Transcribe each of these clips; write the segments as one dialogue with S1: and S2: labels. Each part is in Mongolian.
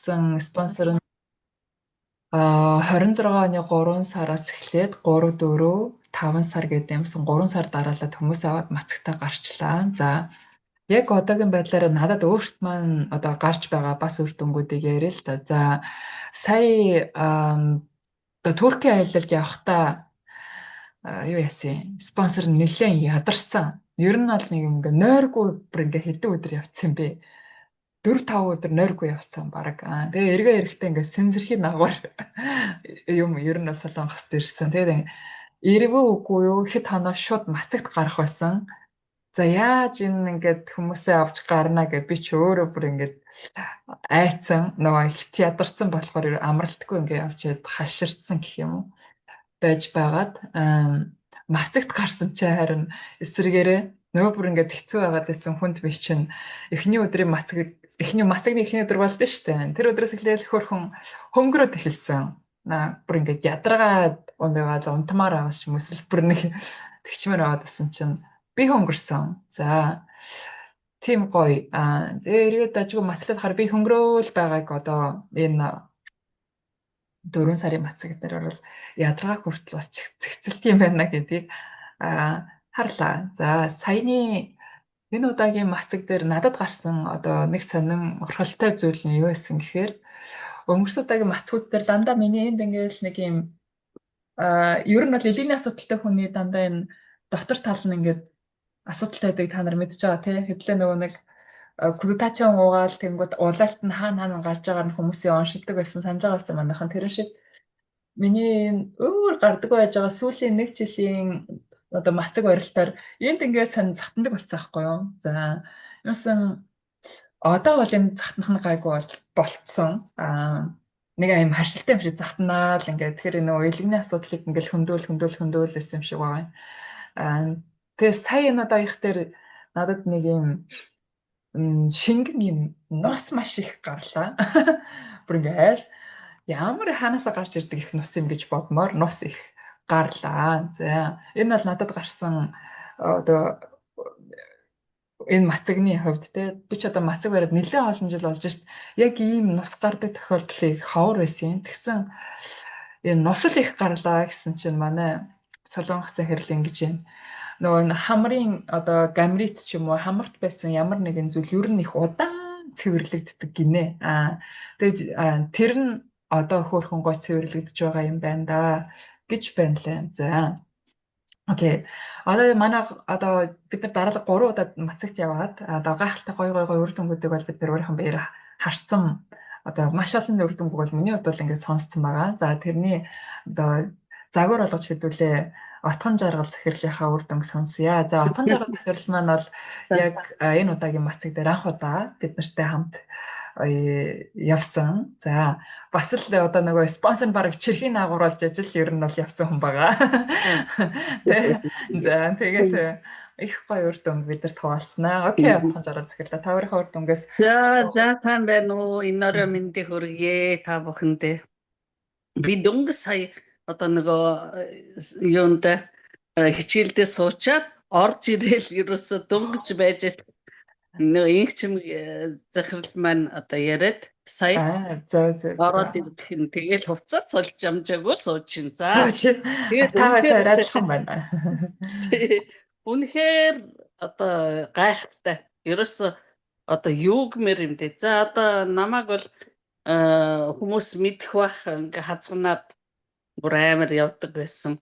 S1: ирсэн спонсор нь 26 оны 3 сараас эхлээд 3, 4, 5 сар гэдэг юмсан 3 сар дараалаад хүмүүс аваад мацагтаа гарчлаа. За яг одоогийн байдлаар надад өөрт маань одоо гарч байгаа бас үр дүнгуудыг яриа л да. За сая одоо Туркийн аялалд явахдаа юу яасан спонсор нь нэлээд ядарсан. Ер нь бол нэг ингээ нойргүй бүр ингээ хэдэн өдөр явцсан бэ. 4-5 өдөр нойргүй явцсан баг. Тэгээ эргээ эрэхтэй ингээ сэнсэрхийн нагвар юм ер нь солонгост ирсэн. Тэгээд ирвэ үгүй юу хэд хоноо шууд мацагт гарах байсан. За яаж энэ ингээд хүмүүсээ авч гарна гэж би ч өөрөө бүр ингээд айцсан нөгөө хит ядарсан болохоор амралтгүй ингээд явчаад хаширцсан гэх юм уу байж байгаад мацагт гарсан чи харин эсрэгээрээ нөгөө бүр ингээд хэцүү байгаад байсан хүнд би чинь эхний өдрийн мацагны эхний өдөр болд нь штэ. Тэр өдрөөс эхлээд хөрхөн хөнгөрөөд эхэлсэн. Бүр ингээд ядаргаад унгаад унтмаар байгаа ч юм эсвэл бүр нэг тэгчмээр байгаад байсан чинь би хөнгөрсөн. За тийм гоё. Тэгээд дажгүй мацлаад хаар би хөнгөрөөл байгааг одоо энэ 4 сарын мацаг дээр бол ядаргаа хүртэл бас цэгцэлт юм байна гэдгийг харлаа. За саяны энэ удаагийн мацаг дээр надад гарсан одоо нэг сонин орхолтой зүйл нь юу байсан гэхээр өнгөрсөн удаагийн мацгууд дээр дандаа миний энд ингээл нэг юм ер нь бол элийн асуудалтай хүний дандаа энэ дотор тал нь ингээд асуудалтай байдаг та нар мэдж байгаа тий хэдлээ нөгөө нэг глутатион уугаал тэнгууд улаалт нь хаана гарч байгаа нь хүмүүсийн оншилдог байсан санаж байгаа хэвээр манайхан тэр шиг миний өөр гардаг байж байгаа сүүлийн 1 жилийн одоо мацаг барилтаар энд ингээд сан захтандаг болцсон байхгүй юу. За юусан одоо бол энэ захтнах нь гайгүй болцсон. Нэг аим харшилтай юм шиг захтнаа л ингээд тэгэхээр нөгөө элэгний асуудлыг ингээд хөндөөл байсан юм шиг байгаа. Тэгээ сая энэ удаагийнх дээр надад нэг юм шингэн юм нус маш их гарлаа. Бүр ингээл ямар хаанасаа гарч ирдэг их нус юм гэж бодмоор нус их гарлаа. За энэ бол надад гарсан одоо энэ мацагны хувьд те би ч одоо мацаг бариад нэлээд олон жил болж шít. Яг ийм нус гардаг тохиолдлыг ховор байсан. Тэгсэн энэ нус л их гарлаа гэсэн чинь манай солонгос захирал ингэж байна. Нөгөө хамрын одоо гамрит ч юм уу хамарт байсан ямар нэгэн зүйл ер нь их удаан цэвэрлэгддэг гинэ. Тэгээд тэр нь одоо хөөрхөн гоо цэвэрлэгдэж байгаа юм байна да гэж байна лээ. За. Окей. Одоо манай одоо бид нар дараалал 3 удаа мацагт яваад одоо гайхалтай гоё үр дүнгуудыг бол бид нар өөрийнхөө баяраар харсан. Одоо маш олон үр дүнг бол миний хувьд бол ингээд сонсцсон байгаа. За тэрний одоо загвар болгож хэдүүлээ Отгон жаргал захирлынхаа үр дүнг сонсъя. За Отгон жаргал захирал маань бол яг энэ удаагийн мацаг дээр анх удаа бид нартай хамт явсан. За бас л одоо нөгөө спонсор баг чирхийн агуулж ажил ер нь бол явсан хүн байгаа. За тэгээд их гоё үр дүнг бидэрт хуваалцсанаа. Окей, Отгон жаргал захирлаа. Та өөрийнхөө үр дүнгээс
S2: за тань байна уу? Энэ орой мэндийг хүргье та бүхэндээ. Би дөнгөс сая одоо нөгөө юунда хичээлдээ суучаад орж ирээл ерөөсө дөнгөж байж нөгөө инхчим захирал маань одоо яриад сая ороод ирэх нь тэгэл хувцас сольж амжаагүй сууж шин. За
S1: тэгээд тавтай ажиллах юм байна.
S2: Үнэхээр одоо гайхалтай. Ерөөсө одоо юугмэр юм дээ. За одоо намайг бол хүмүүс мэдэх бах ингээ хазганаад бүр амар явдаг байсан.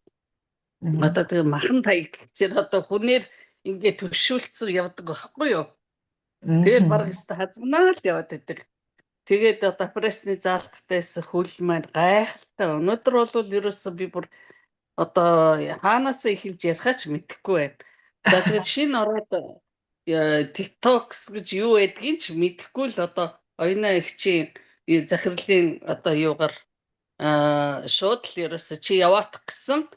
S2: Одоо тэгээ махан таяг гэхээр одоо хүнээр ингээ төвшүүлцэн явдаг байхгүй юу? Тэгээд баг өстө хазганаад яваад байдаг. Тэгээд одоо пресний заалттайс хөл маань гайхалтай. Өнөөдөр бол ерөөсөө би бүр одоо хаанаас эхэлж ярихаач мэдэхгүй байна. За тэгээд шинэ ороод TikTok гэж юу байдгийг ч мэдэхгүй л одоо оюуна ихчийн захирлын одоо юугаар шууд л ерөөсө чи яваах гэсэн.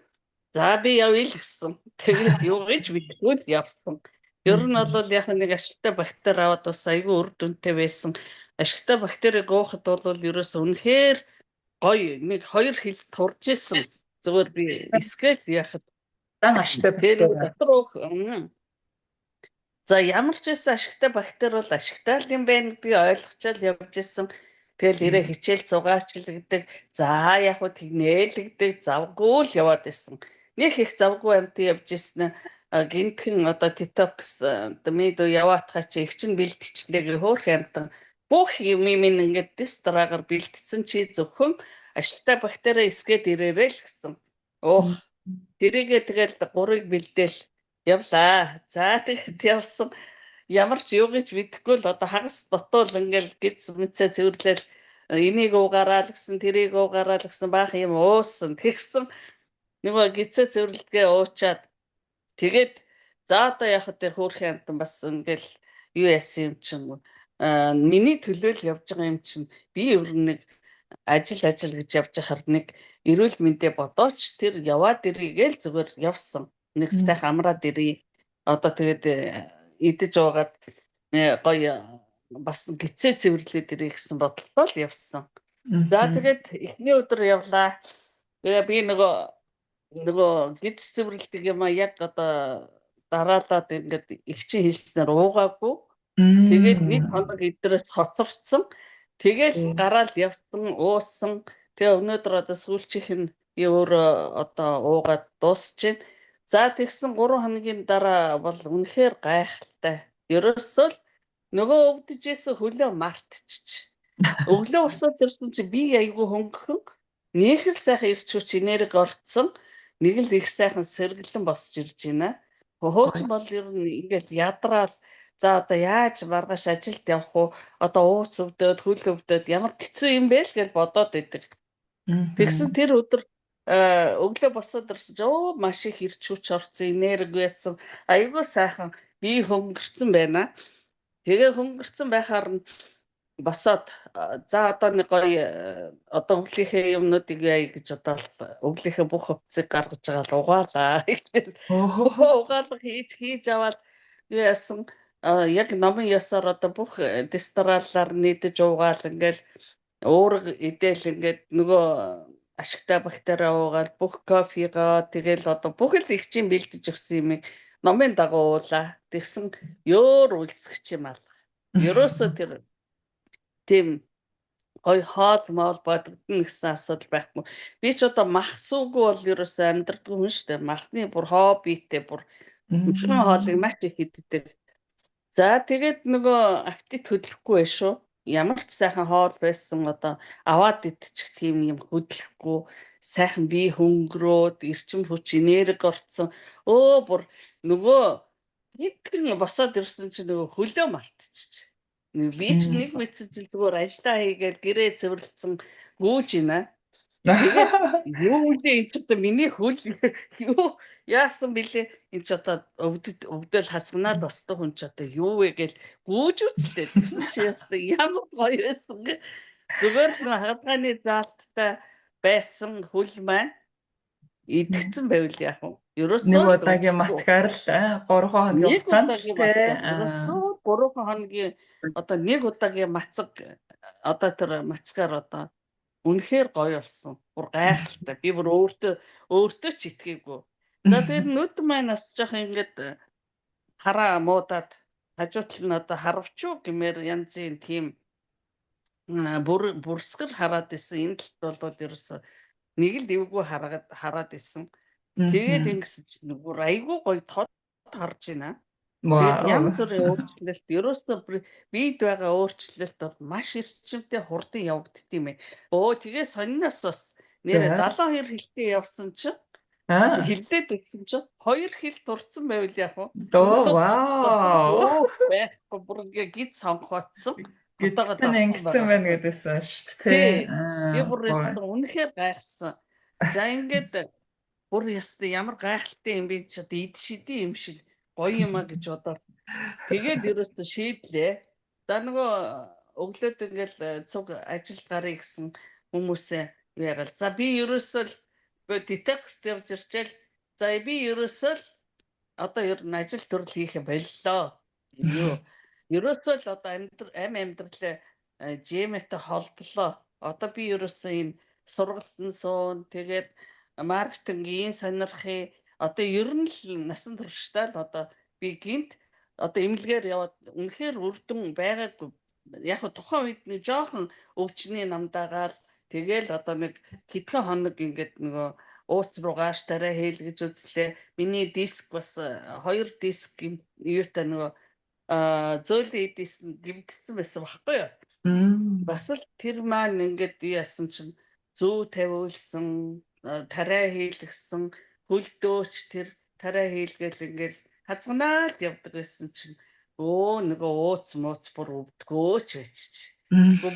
S2: За би явъя л гэсэн. Тэгээд юу гэж мэдэхгүй л явсан. Ер нь бол яг нэг ашигтай бактери аваад бас айгүй үр дүнтэй байсан. Ашигтай бактерийг уухад бол ерөөсө үнэхээр гоё нэг 2 хил турж исэн. Зүгээр би эсгээл яхад
S1: дан ашигтай бактери
S2: дотор уух. За ямар ч байсан ашигтай бактери бол ашигтай л юм байна гэдгийг ойлгочаал явж исэн. Тэгэл ирээ хичээл зугаачлагдаг. За яг хөө тэгнээлэгдэг завгүй л яваад байсан. Нэг их завгүй амт явж ирсэн гинтхэн одоо детокс медо яваатгаа чи их чинь бэлтчихлээ хөөх амтан бүх юм ингээд дистрагаар бэлтцсэн чи зөвхөн ашигтай бактери эсгээд ирээрээ л гэсэн. Тэрийгээ тэгэл 3-ыг бэлдээл явлаа. За тэгэд явсан. Ямар ч юу гэж мэдэхгүй л одоо хагас дотоол ингээл гиз мэдсэ цэвэрлэл энийг уугаараа л гэсэн тэрийг уугаараа л гэсэн баах юм уусан. Тэгсэн нөгөө гизээ цэвэрлэлгээ уучаад тэгээд за одоо яхад тэр хөөрхөн амтан бас ингээл юу яасан юм чинь миний төлөө л явж байгаа юм чинь би өөр нэг ажил гэж явж хахаар нэг эрүүл мэндэ бодооч тэр яваад ирээгээл зүгээр явсан. Нэг сайхан амраад ирээ. Одоо тэгээд идэж уугаад гоё бас гицээ цэвэрлээд ирээ гэсэн бодлоо л явсан. За тэгээд эхний өдөр явлаа. Тэгээ би нөгөө гиз цэвэрлдэг юм яг одоо дараалаад ингээд их чинь хэлснээр уугаагүй. Тэгээд нэг хоног идрээс хоцорцсон. Тэгэл гараал явсан, уусан. Тэгээ өнөөдөр одоо сүүлчийнх нь би өөрөө одоо уугаад дуусчихээн. За тэгсэн 3 хоногийн дараа бол үнэхээр гайхалтай. Ерөөсөө л нөгөө өвдөжсэн хөлөө мартчих. Өглөө босоод ирсэн чи би айгүй хөнгөн нэг л сайхан ирч хүч энерги орцсон. Нэг л их сайхан сэргэлэн босч ирж байна. Хөөч бол ер нь ингээд ядраал за одоо яаж маргааш ажилд явах уу? Одоо ууц өвдөд, хөл өвдөд ямар хэцүү юм бэ л гэж бодоод идэг. Тэгсэн тэр өдөр өглөө босоод ирсэн чи маш их ирч хүч орсон, энерги байсан. Айгүй сайхан би хөнгөрцөн байна. Тэгээ хөнгөрцөн байхаар нь босоод за одоо нэг гоё одоо өглийнхээ юмнуудыг яа гэж одоо өглийнхээ бүх хувцсыг гаргаж байгаа л угаалаа. Угаалга хийж аваад яасан яг номын ёсоор одоо бүх дистраалаар нийтэж уугаал ингээл уурга идээл ингээд нөгөө ашигтай бактери уугаал бүх кофегаа тэгэл одоо бүх л их чинь бэлдэж өгсөн юм номын дагуу уулаа. Тэгсэн ёор үлсгэж юм аа. Ерөөсөө тэр тийм гоё хоол моол бодогдно гэсэн асуудал байхгүй. Би ч одоо махсуугүй бол ерөөсөө амьдрдаггүй хүн шүү дээ. Махны бүр хоббитэй бүр махны хоолыг маш их иддэг. За тэгээд нөгөө аппетит хөдлөхгүй байх шүү. Ямар ч сайхан хоол байсан одоо аваад идчих тийм юм хөдлөхгүй сайхан бие хөнгөрөөд эрчим хүч энерги орцсон. Бүр нөгөө хэдхэн босоод ирсэн чинь нөгөө хөлөө мартчих. Би ч нэг мэдсэн чинь зүгээр ажиллаа хийгээд гэрээ цэвэрлсэн гүйж байна. Тэгээд юу үлээ энэ ч одоо миний хөл юу яасан бэлээ энэ ч одоо өвдөл хазгнаад босдог хүн ч одоо юу вэ гэж гүйж үзлээ. Тэгсэн чи ястаа ямар гоё байсан гэ. Зүгээр л хадгааны заалттай байсан хөл маань идэгцэн байвал яах вэ? Ерөөсөө
S1: нэг удаагийн мацгаар л 3 хоногийн хугацаанд
S2: ерөөсөө 3 хоногийн одоо нэг удаагийн мацаг одоо тэр мацгаар одоо үнэхээр гоё болсон. Бүр гайхалтай. Би бүр өөртөө ч итгээгүй. За тэгээд нүд маань бас жоох ингээд хараа муудаад хажуутал нь одоо харавчуу гэмээр янзын тийм бүрсгэр хараад исэн. Энэ талд бол ерөөсөө нэг л дэвгүй хараад исэн. Тэгээд ингэсэн чинь бүр айгүй гоё тод харж байна. Тэгээд янз бүрийн өөрчлөлт ерөөсөө бийд байгаа өөрчлөлт бол маш эрчимтэй хурдан явагддаг юм байна. Тэгээ сониноос бас нэрээ 72 хилтэй явсан чинь хилдээд үтсэн чинь 2 хил турцсан байвал яах вэ? Вау! Байхгүй бүр ингээ гид сонгоцсон.
S1: Гидсэн ингэсэн байна гэдээсэн шүү дээ.
S2: Би бүр үнэхээр гайхсан. За ингээд бүр ястаа ямар гайхалтай юм бэ ч одоо ид шиди юм шиг гоё юм а гэж бодоод тэгээд ерөөсөө шийдлээ. За нөгөө өглөөд ингээл цуг ажилд гарыг гэсэн хүмүүсээ яагаад за би ерөөсөө л детокс явж ирчээл за би ерөөсөө л одоо ер нь ажил төрөл хийх боллоо. Ерөөсөө л одоо амьдралаа жимэтэй холболоо. Одоо би ерөөсөө энэ сургалтын суун тэгээд маркетингийн сонирхыг одоо ер нь л насан туршдаа л одоо би гинт одоо эмнэлгээр яваад үнэхээр үрдэн байгаагүй яг тухайн үед нэг жоохон өвчний намдаагаал тэгэл одоо нэг хэдхэн хоног ингээд нөгөө ууц руу gaаш тарай хийлгэж үзлээ. Миний диск бас 2 диск юутай нөгөө зөөлөн эдсэн гимтсэн байсан баггүй юу? Бас л тэр маань ингээд яасан чинь зүү тавиулсан, тарай хийлгсэн, хөлдөөч тэр тарай хийлгээл ингээд хазганаад явдаг байсан чинь нөгөө ууц мууц бүр өвдгөөч байчих.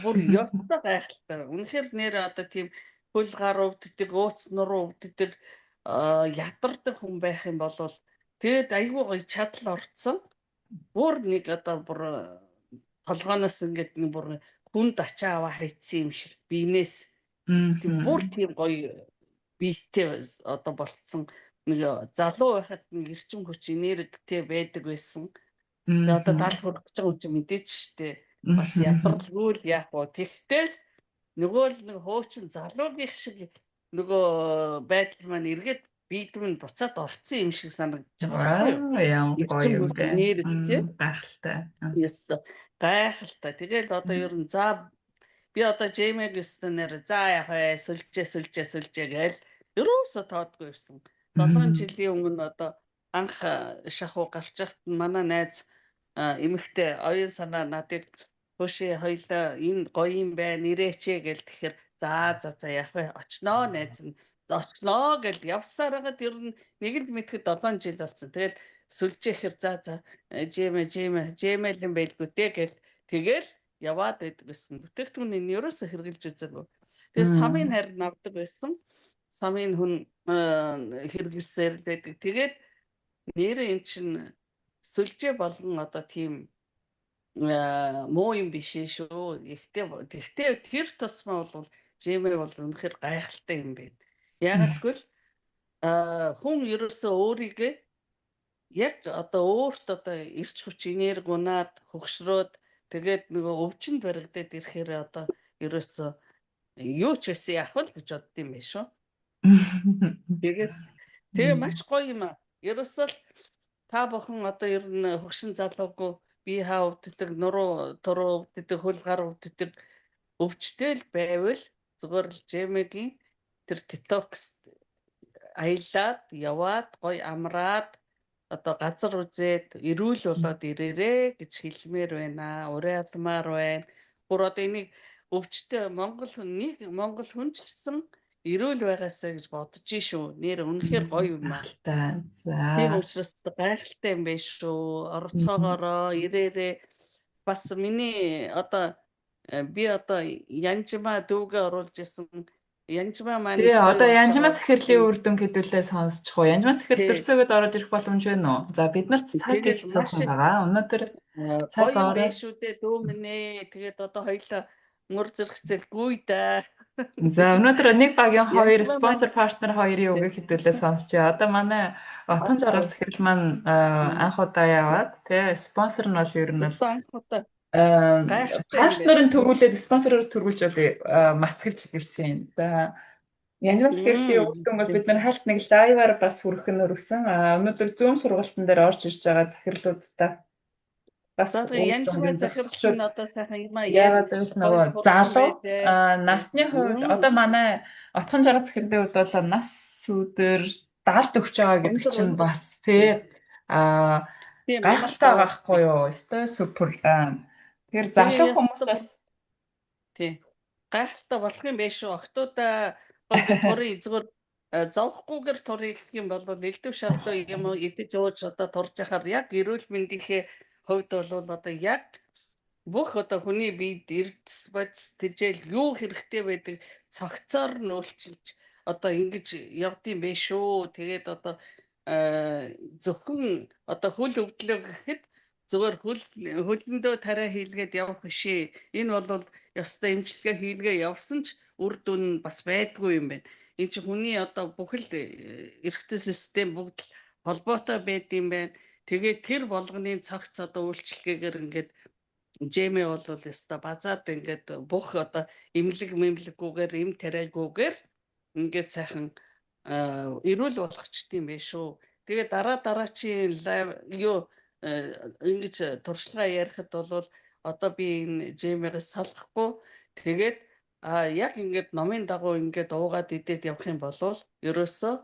S2: Бүр ёстой гайхалтай. Үнэхээр нэр одоо тийм хөл гар өвддөг, ууц нуруу өвддөг ядардаг хүн байх юм бол тэгээд айгүй гоё чадал орцсон. Бүр нэг одоо бүр толгооноос ингээд нэг бүр хүнд ачаа аваа хайцсан юм шиг биенээс тийм бүр тийм гоё биетэй одоо болцсон нэг залуу байхад нэг эрчим хүч энергитэй байдаг байсан. Тэгээд одоо 70 хүрэх гэж байгаа юм чи мэдээч штэ бас ядаралгүй л яах вэ. Тэгтэл нөгөө л нэг хуучин залуугийнх шиг нөгөө байдал маань эргээд биед минь буцаад орцсон юм шиг санагдаж байгаа байхгүй юу?
S1: Ямар гоё юм бэ.
S2: Энерги
S1: Гайхалтай.
S2: ёстой. Гайхалтай. Тэгэл одоо ер нь за би одоо Жэмэг өстөнөр за яг сүлжээ гээл ерөөсө тоодгүй ирсэн. 7 жилийн өмнө одоо анх шахуу гарч яхад манай найз эмэгтэй оюун санаа надад хөшөө хоёлаа энэ гоё юм байна ирээчээ гээл тэгэхээр за яг очноо найз нь очноо гэл явсаар хагаад ер нь нэг л мэдхэд 7 жил болсон. Тэгэл сүлжээхэр за жэмэл юм байлгүй дээ гэл тэгэл яваад байдаг гэсэн. Бүтээгдэхүүнийг нь ерөөсө хэрэгжилж үзээгүй. Тэгээ самын харин авдаг байсан. Самын хүн хэрэгжилсээр л байдаг. Тэгээд нэрээ эн чин сүлжээ болгон одоо тийм муу юм биш шүү. Гэхдээ тэр тусмаа бол жимээ бол үнэхээр гайхалтай юм байна. Яагаад гэвэл хүн ерөөсөө өөрийгөө яг одоо өөрт одоо ирч хүч энерги унаад хөгшрөөд тэгээд нөгөө өвчнөд баригдаад ирэхээр одоо ерөөсөө юу ч байсан яах вэ гэж бодд юм биш үү? Тэгээ маш гоё юм аа. Ерөөсөө та бүхэн одоо ер нь хөгшин залуугүй бие хаа өвддөг, нуруу туруу өвддөг, хөл гар өвддөг өвчтэй л байвал зүгээр л жемэгийн тэр детокс аялаад яваад гоё амраад одоо газар үзээд эрүүл болоод ирээрээ гэж хэлмээр байна. Уриалмаар байна. Бүр одоо энийг өвчтэй Монгол хүн ч гэсэн эрүүл байгаасаа гэж бодож шүү. Нэр үнэхээр гоё юм аа. Тийм учраас гайхалтай юм байна шүү. Орцоогоороо ирээрээ бас миний одоо би одоо янжмаа дүүгээ оруулж исэн. Янжмаа маань
S1: одоо янжмаа захирлийн үр дүн хэдүүлээ сонсчих уу? Янжмаа захирал төрсөөгд орж ирэх боломж байна уу? За бид нарт цаг их цаахан байгаа. Өнөөдөр цаг
S2: гоё шүү дээ дүү минь ээ. Тэгээд одоо хоёлаа мөр зэрэгцэлгүй да.
S1: За өнөөдөр нэг багийн хоёр спонсор партнер хоёрын үгийг хэдүүлээ сонсчээ. Одоо манай Отгон жаргал захирал маань анх удаа яваад тий спонсор нь бол ер нь бол
S2: анх удаа
S1: партнерын төрүүлээд спонсороор төрүүлж мацгивч ирсэн юм. За янжмаа захирлын үр дүн бол бид нар хальт нэг лайваар бас хүргэх нь өргөсөн. Өнөөдөр Zoom сургалтын дээр орж ирж байгаа захирлуудтай бас
S2: янжмаа захирлын одоо сайхан юм
S1: яагаад гэвэл нөгөө залуу насны хувьд одоо манай Отгон жаргал захирлын хувьд бол нас өдөр 70 өгч байгаа гэдэг чинь бас тий гайхалтай байхгүй юу? Өстой супер. Тэгэхээр залуу хүмүүс бас
S2: тий гайхалтай болох юм биш үү? Октоудаа турыг зүгээр зовхгүйгээр турыг гэх юм бол элдв шалдуу юм уу идэж ууж одоо турж яхаар яг эрүүл мэндийнхээ хувьд бол одоо яг бүх одоо хүний биед эрдэс бодис тэжээл юу хэрэгтэй байдаг цогцоор нь үйлчилж одоо ингэж явдсан байх шүү. Тэгээд одоо зөвхөн одоо хөл өвдлөө гэхэд зүгээр хөлөндөө тарай хийлгээд явах бишээ. Энэ бол ёстой эмчилгээ хийлгээ явсан ч үр дүн бас байдгүй юм байна. Энэ чинь хүний одоо бүхэл эрхтэн систем бүгд холбоотой байд юм байна. Тэгээд тэр болгоны цогц одоо үйлчлэгээр ингээд жэмээ бол ёстой базаад ингээд бүх одоо эмнэлэггүйгээр эм тариагүйгээр ингээд сайхан эрүүл болгочтой юм байна шүү. Тэгээд дараачийн лайв юу ингэж туршлага ярихад бол одоо би энэ жимээс салахгүй тэгээд яг ингээд номын дагуу ингээд уугаад идээд явах юм бол ерөөсөө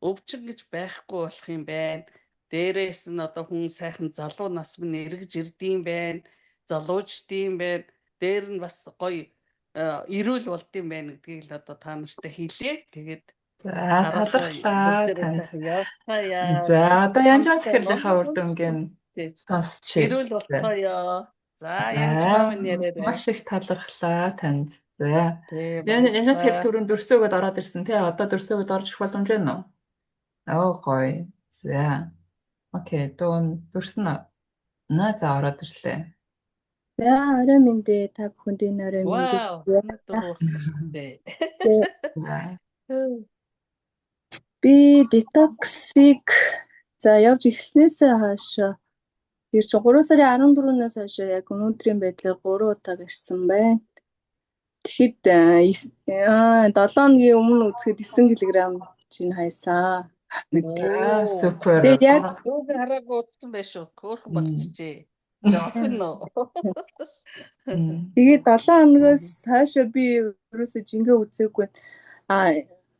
S2: өвчин гэж байхгүй болох юм байна. Дээрээс нь одоо хүн сайхан залуу нас минь эргэж ирдэм байна. Залуучдын байна. Дээр нь бас гоё эрүүл болдсон байна гэдгийг л одоо та нартай хэлээ. Тэгээд
S1: За талархлаа танд.
S2: явцгаая.
S1: За одоо Янжман захирлынхаа үр дүнгийн сонсчихъя.
S2: Эрүүл болцгоё. За янж
S1: За
S2: маамын яриарай.
S1: маш их талархлаа танд. За
S2: Тийм.
S1: Янжман захирал түрүүн дөрсөөгöd ороод ирсэн тий. Одоо дөрсөөгöd орж ирэх боломж байна уу? Оо гоё. За. Окей, дуун дөрсөн наа за ороод ирлээ.
S3: За орой мэндэ та бүхэнд энэ орой мэндэ. Би детоксыг за явж эхлснээсээ хойш тэр чинь 3 сарын 14-нээс хойш яг өнөөдрийн байдлаар 3 удаа барьсан байна. Тэгэхэд 7 өдрийн өмнө үзэхэд 9 кг чинь хайсан.
S1: Супер.
S2: Тэгээд яг өөр хараагүй утсан байх шүү. Хөөрхөн болчихжээ. Тэгээд 7 хоногоос хойшоо би ерөөсөө жингээ үзээгүй.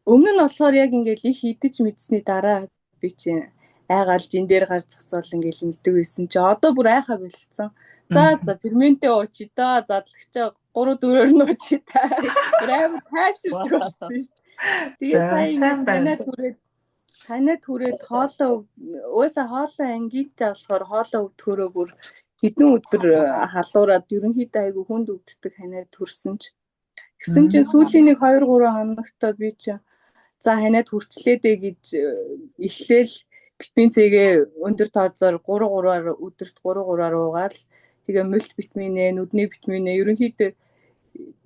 S2: Өмнө нь болохоор яг ингээл их идэж мэдсэний дараа би чинь айгаал жин дээр гар зогсоол ингээл мэддэг байсан чи одоо бүр айхаа болцсон. За ферментэй уучи да. Задлагчаа 3-4-оор нь уучи та. Амар тайвширдаг болсон шүү дээ. Тэгээд танаа түрээд хоолоо уусаа хоолоо ангилтаа болохоор хоолоо өвдөхөөрөө бүр хэдэн өдөр халуураад ерөнхийдөө айгүй хүнд өвддөг ханаад төрсөн ч. Гэсэн чинь сүүлийн 1-2-3 хоногтой би чинь за ханаад хүрчлээдээ гэж эхлээл витамин С-гээ өндөр дозоор 3-3-аар өдөрт 3-3-аар уугаал тэгээ мөлт витаминээ, нүдний витаминээ ерөнхийдөө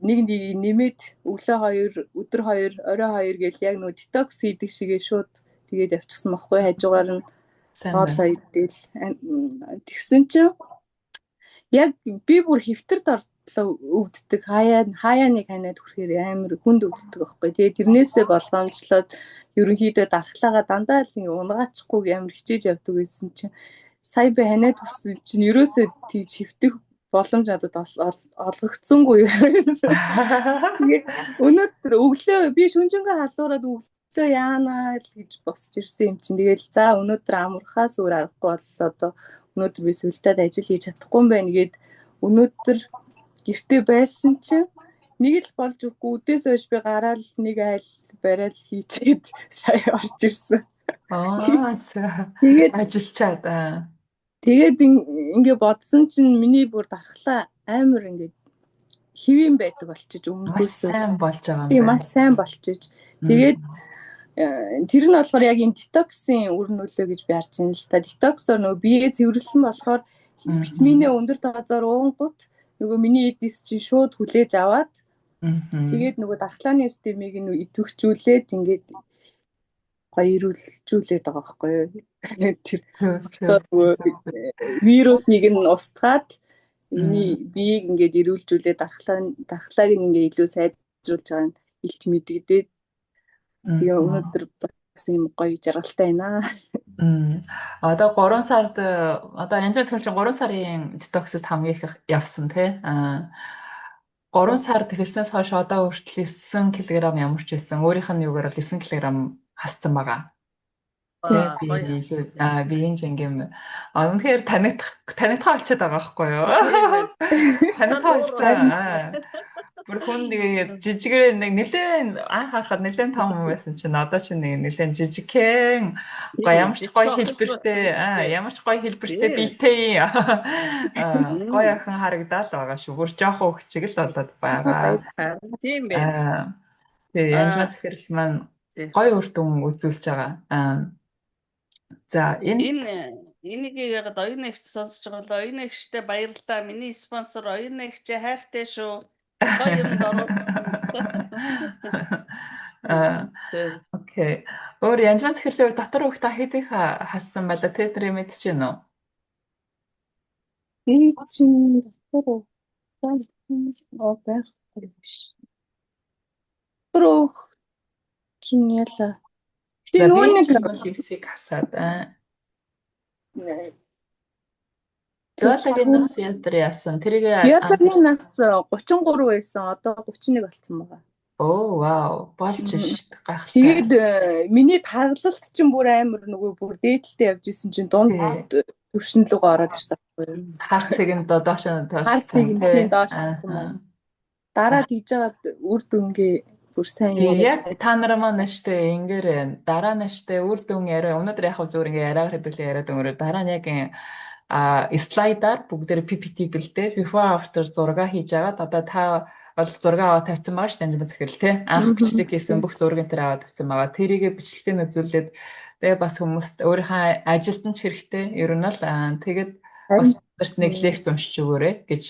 S2: нэг нэмээд өглөө 2, өдөр 2, орой 2 гэл яг нөө детокс хийдэг шигээ шууд тэгээд явчихсан байхгүй хажуугаар нь хоолоо идэл тэгсэн чинь яг би бүр хэвтэрд ортлоо өвддөг хаяа нэг ханаад хүрэхээр амар хүнд өвддөг байхгүй тэгээд тэрнээсээ болгоомжлоод ерөнхийдөө дархлаагаа дандаа л унгаачихгүй амар хичээж явдаг байсан чинь сая би ханаад хүрсэн чинь ерөөсөө тийж хэвтэх боломж надад олгогдсонгүй ерөөсөө өнөөдөр өглөө би шүнжэнгээ халуураад өглөө яана л гэж босч ирсэн юм чинь тэгэл за өнөөдөр амархаас өөр аргагүй бол одоо өнөөдөр би сүлдээд ажил хийж чадахгүй юм байна гэд өнөөдөр гэртээ байсан чинь нэг л болж өгөхгүй үдээс хойш би гараал нэг айл барайл хийчихэд сая орж ирсэн. Тэгээд
S1: ажиллачаад
S3: тэгээд ингээ бодсон чинь миний бүр дархлаа амар ингээ хэвэн байдаг болчих өмнөхөөс
S1: сайн болж байгаа юм
S3: байна. Тийм маш сайн болчих. Тэгээд тэр нь болохоор яг энэ детоксын үр нөлөө гэж би харж байна л та. Детоксоор нөгөө биеэ цэвэрлсэн болохоор витаминээ өндөр дозоор уунгут нөгөө миний эдис чинь шууд хүлээж аваад тэгээд нөгөө дархлааны системийг нь идэвхжүүлээд ингээд гоё ирүүлжүүлээд байгаа байхгүй юу. Тэр вирусныг нь устгаад миний биеийг ингээд ирүүлжүүлээд дархлааг нь ингээд илүү сайжруулж байгаа нь илт мэдэгдээд тэгээ өнөөдөр бас юм гоё жаргалтай байна.
S1: Одоо 3 сард одоо янз бүрийн 3 сарын детоксист хамгийн их явсан тий. 3 сард эхэлснээс хойш одоо хүртэл 9 кг ямар ч байсан. Өөрийнх нь юугаар л 9 кг хассан байгаа. Би энэ жингэм үнэхээр танигдах болчиход байгаа байхгүй юу? Танигдах болчихсон. Бүр хүн нэг жижигэр нэг нэлээд анх харахад нэлээд том байсан чинь одоо чинь нэг нэлээд жижигхэн ямар ч гоё хэлбэртэй биетэй гоё охин харагдаад байгаа шүү. Бүр жоохон хөвчиг л болоод байгаа.
S2: Тийм байна.
S1: Тэгээ янжмаас захирал маань гоё үр дүн үзүүлж байгаа. За
S2: энийг яг оюун эгч сонсож байгаа бол оюун эгчтэй баярлалаа. Миний спонсор оюун эгч хайртай шүү. Гоё юмд
S1: окей. Өөр янжман захирлын дотор хөвгтө хэдийг хассан байла тэ тэр мэдэж байна уу?
S3: Би чинь дотор байх биш. Дотор чинь яла.
S1: Тэгээ нөгөө нэг 9-ийг хасаад Биологийн нас ятар яасан. Тэрийг
S3: Биологийн нас 33 байсан. Одоо 31 болсон байгаа.
S1: оо вау болж шít гайхалтай.
S3: Тэгээд миний таргалалт чинь бүр амар нөгөө бүр дээдлээ явж исэн чинь дунд төвшин рүүгээ ороод ирсэн байхгүй юу?
S1: Хар цэгэнд доош
S3: Хар цэгийн доош тасан байна. Дараа тийж жагаад үр дүнгээ бүр сайн
S1: яг та нар маань нэштэй ингээр дараа нэштэй үр дүн яриа өнөөдөр яг зөв ингээ яриагаар хэдүүлээ яриад өнгөрөө дараа нь яг слайдаар бүгдээр PPT бэлдээ before after зураг хийж агаад одоо та бол зураг аваад тавьсан байгаа шүү дээ захирал тий анх бичлэг хийсэн бүх зургийг тэр аваад тавьсан байгаа тэрийг бичлэгтээ үзүүлээд тэгээ бас хүмүүст өөрийнхөө ажилд нь ч хэрэгтэй ер нь л тэгээд бас нэг лекц уншиж өгөөрэй гэж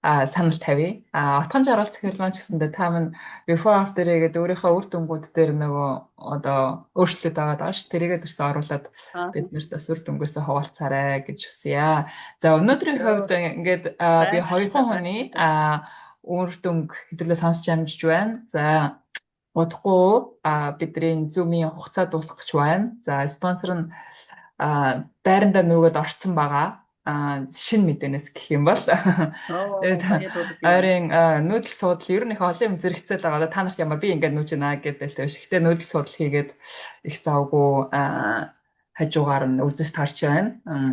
S1: санал тавья. Отхон жаргал захирал маань ч гэсэндээ та минь before after-гээд өөрийнхөө үр дүнгууд дээр нөгөө одоо өөрчлөлт байгаа ш. Тэрийгээ тэрс оруулаад бид нарт бас үр дүнгөөсөө хуваалцаарай гэж хүсье. За өнөөдрийн хувьд ингээд би 2 хүний үр дүнг хэдүүлээ сонсч амжиж байна. За удахгүй бидний Zoom-ийн хугацаа дуусгах гэж байна. За спонсор нь байрандаа нөгөөд орцсон байгаа. Шинэ мэдээнээс гэх юм бол ойрын нүүдэл суудал ер нь их олон юм зэрэгцээл байгаа. Та нарт ямар би ингээд нүүж байна гэдэг л тэгш. Гэтэ нүүдэл суудал хийгээд их завгүй хажуугаар нь үзэж тарч байна.